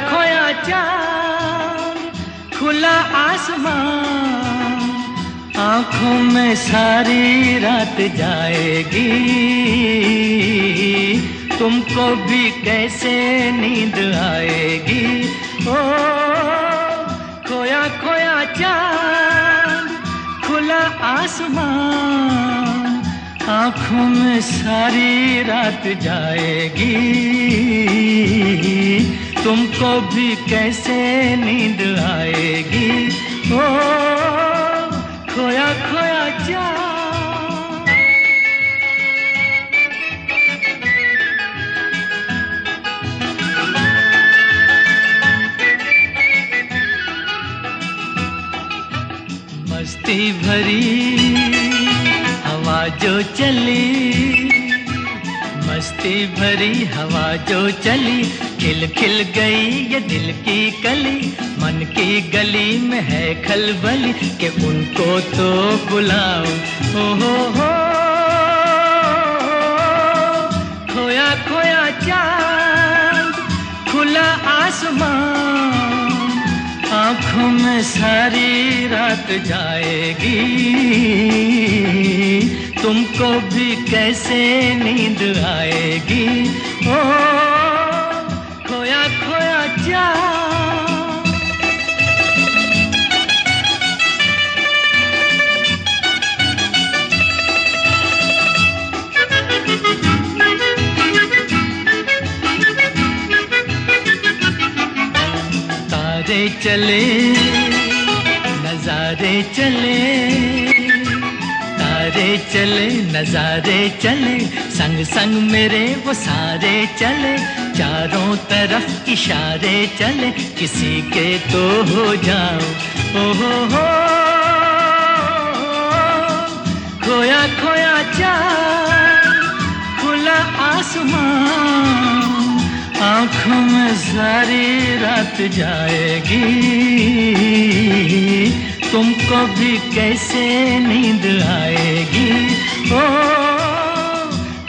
खोया चांद, खुला आसमान, आंखों में सारी रात जाएगी, तुमको भी कैसे नींद आएगी। ओ खोया खोया चांद, खुला आसमान, आंखों में सारी रात जाएगी, तुमको भी कैसे नींद आएगी। ओ खोया खोया चांद। मस्ती भरी हवा जो चली, मस्ती भरी हवा जो चली, खिल खिल गई ये दिल की कली, मन की गली में है खलबली कि उनको तो बुलाओ। ओ हो खोया खोया चांद, खुला आसमान, आँखों में सारी रात जाएगी, तुमको भी कैसे नींद आएगी। ओ खोया खोया चांद। तारे चले नजारे चले, तारे चले नजारे चले, संग संग मेरे वो सारे चले, चारों तरफ इशारे चले, किसी के तो हो जाओ। ओ हो खोया खोया चांद, खुला आसमान, आँखों में सारी रात जाएगी, तुमको भी कैसे नींद आएगी। ओ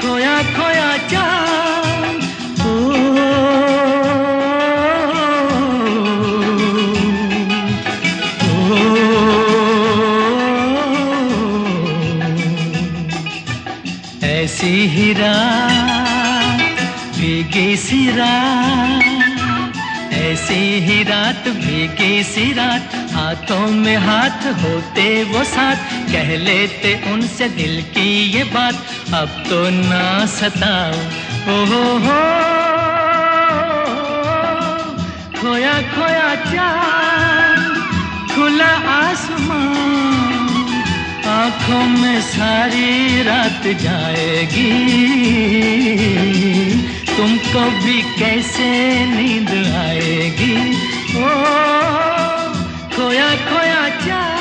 खोया खोया चांद। ऐसी ही रात भीगी सी रात, ऐसी ही रात भीगी सी रात, हाथों में हाथ होते वो साथ, कह लेते उनसे दिल की ये बात, अब तो ना सताओ। ओ हो खोया खोया चांद, खुला आसमान, आँखों में सारी रात जाएगी, तुमको भी कैसे नींद आएगी। ओ खोया खोया चांद।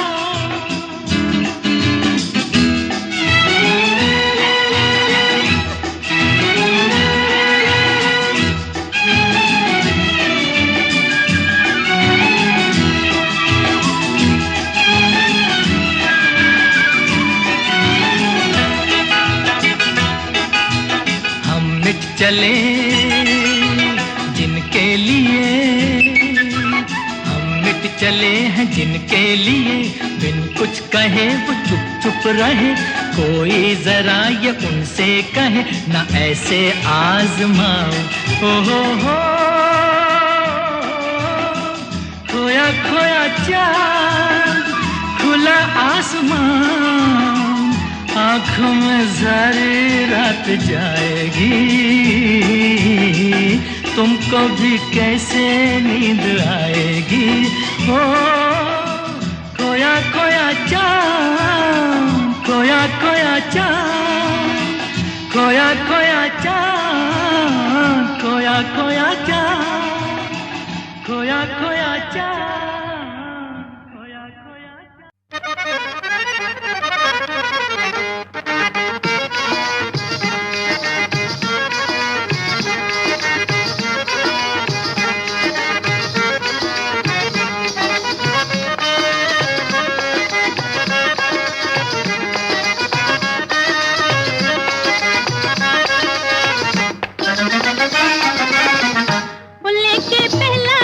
हम मिट चले जिनके लिए, हम मिट चले हैं जिनके लिए, बिन कुछ कहे वो चुप चुप रहे, कोई जरा ये उनसे कहे ना ऐसे आजमाओ। ओ हो खोया खोया चांद, खुला आसमान, आँखों में सारी रात जाएगी, तुमको भी कैसे नींद आएगी। ओ खोया खोया चांद, खोया खोया चांद, खोया खोया चांद, खोया खोया चांद, खोया खोया चांद, खोया खोया चांद। लेके पहला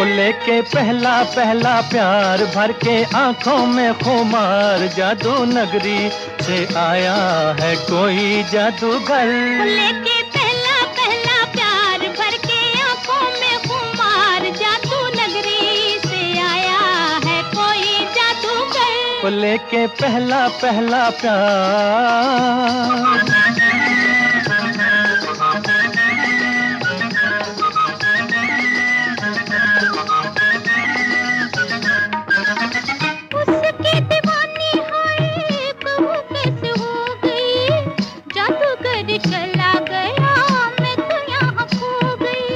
वो लेके पहला पहला प्यार भर के आंखों में खुमार, जादू नगरी से आया है कोई जादूगर। वो लेके पहला पहला प्यार भर के आंखों में खुमार, जादू नगरी से आया है कोई जादूगर। वो लेके पहला पहला प्यार। चला गया मैं तो यहाँ खो गई।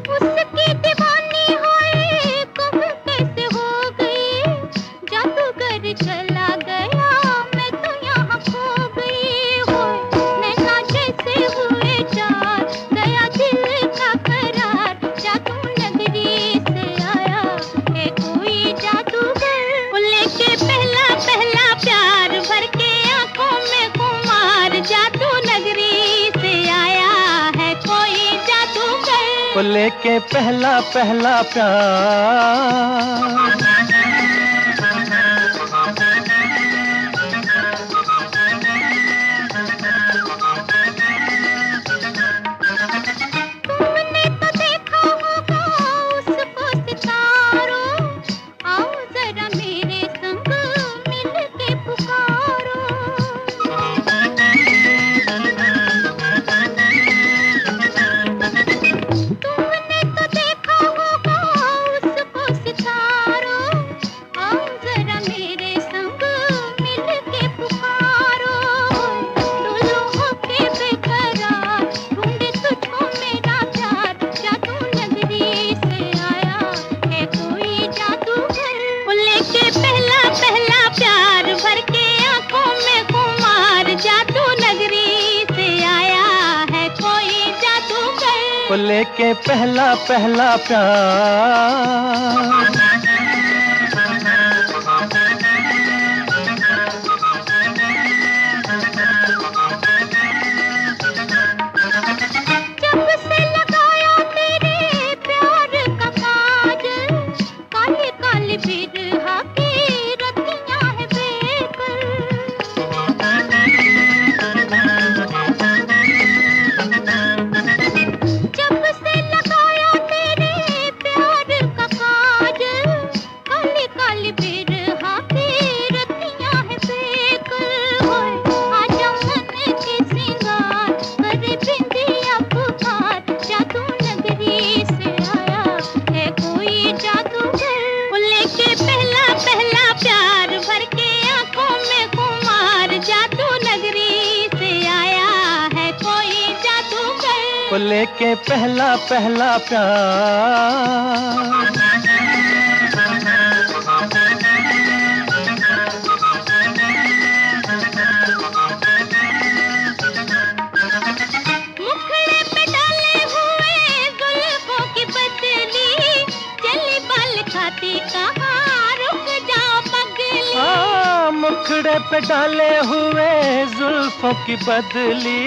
उसकी दीवानी होए कब कैसे हो गई, जादूगर चला गया मैं तो यहाँ खो गई। होए नैना जैसे हुए चार, गया दिल का करार, जादू नगरी से आया है कोई जादूगर। लेके पहला पहला प्यार भर के आंखों में खुमार, जादू नगरी से आया है कोई जादूगर। वो लेके पहला पहला प्यार। तुमने तो देखा होगा उसको सितारों, आओ जरा मेरे संग मिल के पुकारो। तुमने तो देखा होगा उसको सितारों, आओ जरा मेरे संग मिल के पुकारो। डोलो होके बेकरार, ढूंढे तुझको मेरा प्यार, जादू नगरी से आया है कोई जादूगर। वो लेके पहला पहला प्यार भर के आंखों में खुमार, जादू नगरी से आया है कोई जादूगर। वो लेके पहला पहला प्यार। जब से लगाया तेरे प्यार का काजल, काली काली बिरहा की रतियां है बेकल। जब से लगाया तेरे प्यार का काजल, काली काली बिरहा की रतियां है बेकल। होए आजा मन के सिंगार, करे बिंदिया पुकार, जादू नगरी से आया है कोई जादूगर। वो लेके पहला पहला प्यार भर के आंखों में खुमार, जादू नगरी से आया है कोई जादूगर। वो लेके पहला पहला प्यार। मुखड़े पे डाले हुए जुल्फों की बदली, चली बाल खाती कहाँ रुक जाओ पगली। मुखड़े पे डाले हुए जुल्फों की बदली,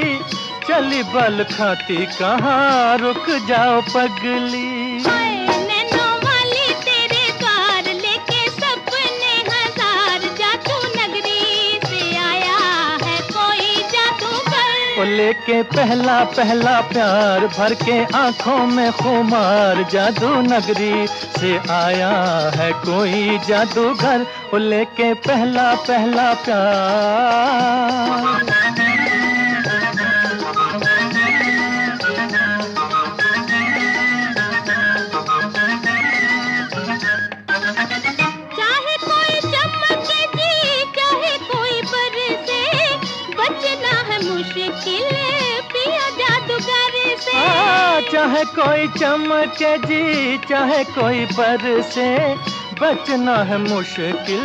चली बल खाती कहाँ रुक जाओ पगली। हाय नैनों वाली तेरे द्वार, लेके सपने हजार, जादू नगरी से आया है कोई जादूगर। वो लेके पहला पहला प्यार भर के आंखों में खुमार, जादू नगरी से आया है कोई जादूगर। वो लेके पहला पहला प्यार। चाहे कोई चमके जी, चाहे कोई बरसे, बचना है मुश्किल पिया जादूगर से। चाहे कोई चमके जी, चाहे कोई बरसे, बचना है मुश्किल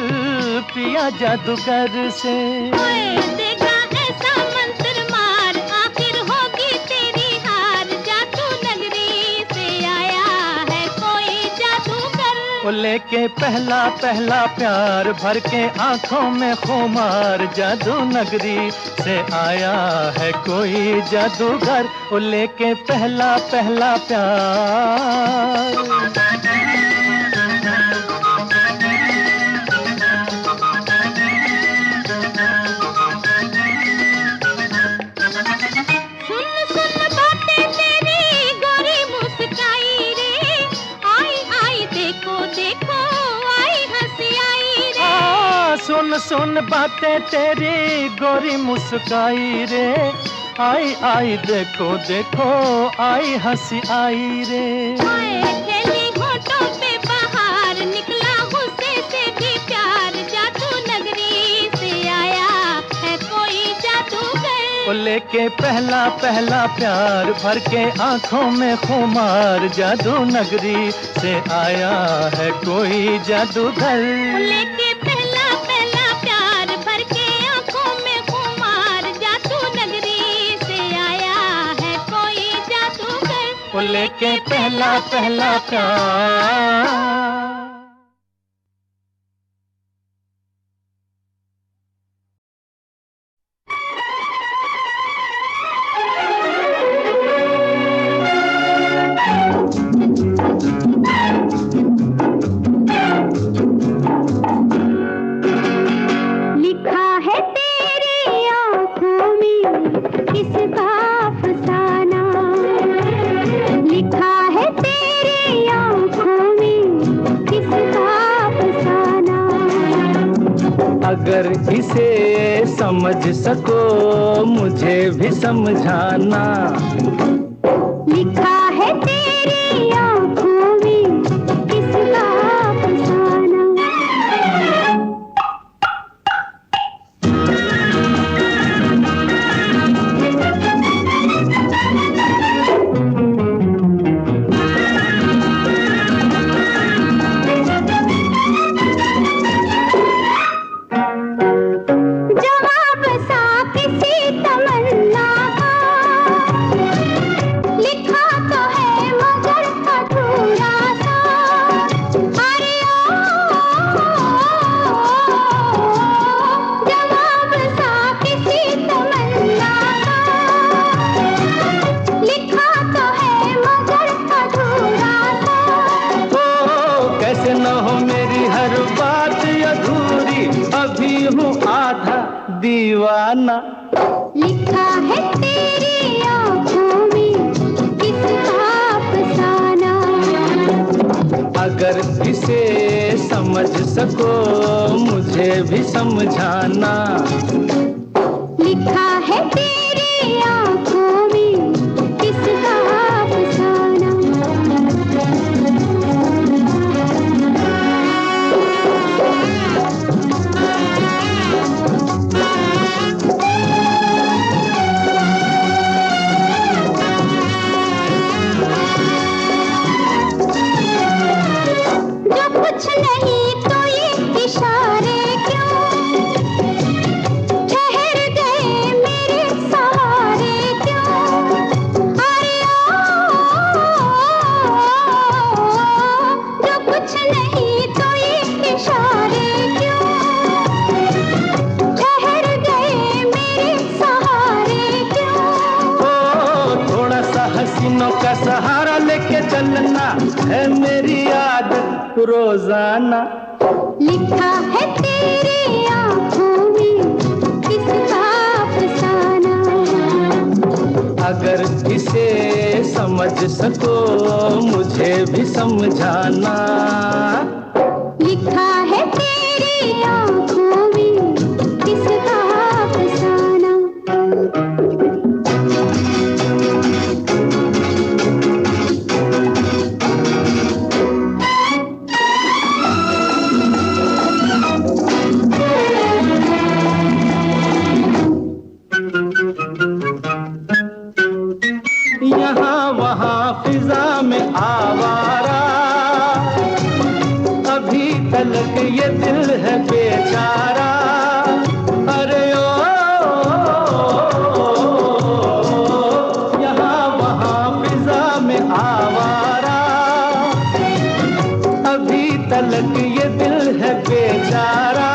पिया जादूगर से। ओए देखा ऐसा मंत्र मार, आखिर होगी तेरी हार, जादू नगरी से आया है कोई जादूगर। वो वो लेके पहला पहला प्यार भर के आंखों में खुमार, जादू नगरी से आया है कोई जादूगर, वो लेके पहला पहला प्यार। सुन सुन बातें तेरी गोरी मुस्काई रे, आई आई देखो देखो आई हंसी आई रे। खेली होठों पे बाहर निकला गुस्से से भी प्यार, जादू नगरी से आया है कोई जादूगर, वो लेके पहला पहला प्यार भर के आंखों में खुमार, जादू नगरी से आया है कोई जादूगर। लेके वो लेके पहला पहला प्यार। लिखा है तेरी आंखों में किसका अफसाना, लिखा है तेरी आंखों में किसका अफसाना। अगर इसे समझ सको मुझे भी समझाना, लिखा है तेरी आंखों में किसका अफसाना। जवाब सा किसी तमन्ना का लिखा तो है मगर अधूरा सा। अरे जवाब सा किसी तमन्ना का लिखा तो है मगर अधूरा सा। ओ कैसे न हो मेरी हर बात अधूरी, अभी हूँ आधा दीवाना। लिखा है तेरी आंखों में किसका अफसाना, अगर इसे समझ सको मुझे भी समझाना। लिखा है तेरी आंखों में किसका अफसाना। जो कुछ नहीं तो ये इशारे क्यों, ठहर गए मेरे सहारे क्यों। अरे जो कुछ नहीं तो ये इशारे क्यों, ठहर गए मेरे सहारे क्यों। ओ थोड़ा सा हसीनों का सहारा लेके चलना है मेरी आदत रोजाना। लिखा है तेरी आंखों में किसका अफसाना, अगर इसे समझ सको मुझे भी समझाना। लिखा है तेरी आंखों में किसका अफसाना। यहाँ वहाँ फिजा में आवारा, अभी तलक ये दिल है बेचारा। अरे ओ यहाँ वहाँ फिजा में आवारा, अभी तलक बालक ये दिल है बेचारा।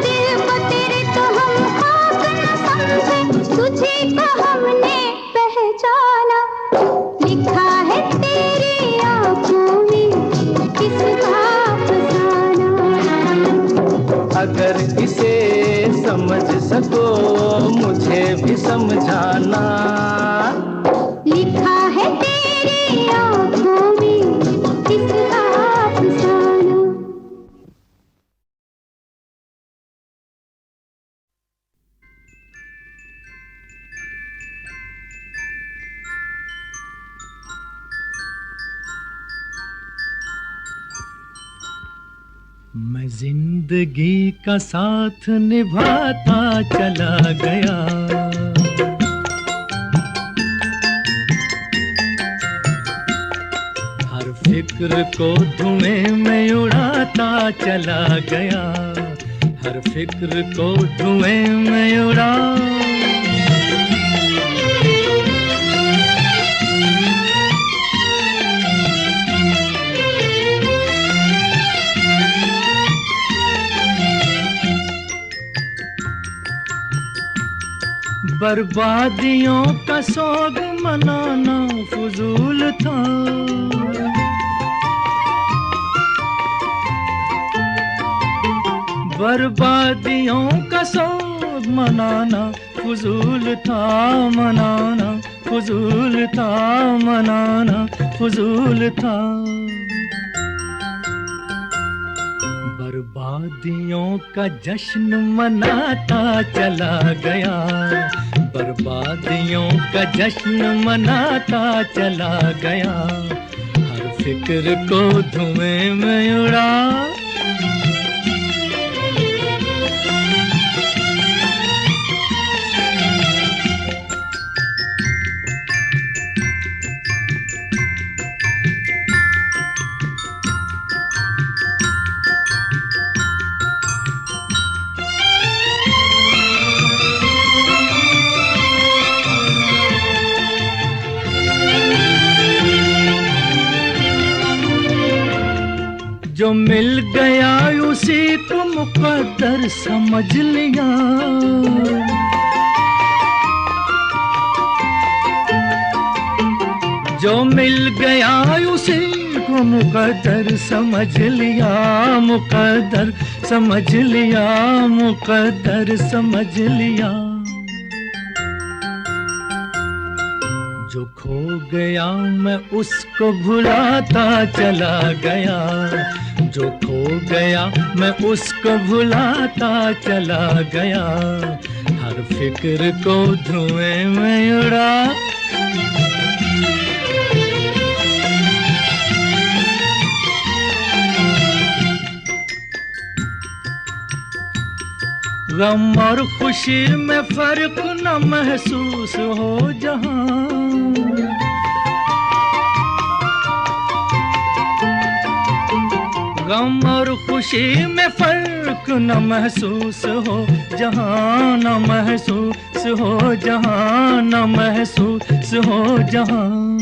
दिल को तेरे तो हम खाक न समझे, तुझे को हमने पहचाना। लिखा है तेरी आंखों में किसका अफसाना। अगर इसे समझ सको मुझे भी समझाना। लिखा है तेरी आंखों में किसका अफसाना। मैं जिंदगी का साथ निभाता चला गया। हर फिक्र को धुएं में उड़ाता चला गया। हर फिक्र को धुएं में उड़ा। बर्बादियों का सोग मनाना फजूल था। बर्बादियों का सोग मनाना फजूल था। मनाना फजूल था। मनाना फजूल था। बर्बादियों का जश्न मनाता चला गया। बर्बादियों का जश्न मनाता चला गया। हर फिक्र को धुएं में उड़ा। जो मिल गया उसी को मुकद्दर समझ लिया। जो मिल गया उसी को मुकद्दर समझ लिया। मुकद्दर समझ लिया। मुकद्दर समझ लिया। जो खो गया मैं उसको भुलाता चला गया। जो खो गया मैं उसको भुलाता चला गया। हर फिक्र को धुएं में उड़ा। गम और खुशी में फर्क न महसूस हो जहां। गम और खुशी में फर्क न महसूस हो जहां। न महसूस हो जहां। न महसूस हो जहां।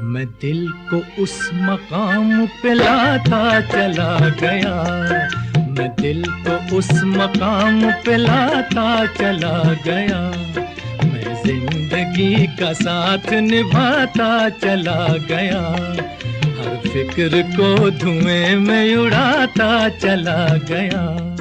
मैं दिल को उस मकाम पे लाता चला गया। मैं दिल को उस मकाम पे लाता चला गया। मैं जिंदगी का साथ निभाता चला गया। हर फिक्र को धुएं में उड़ाता चला गया।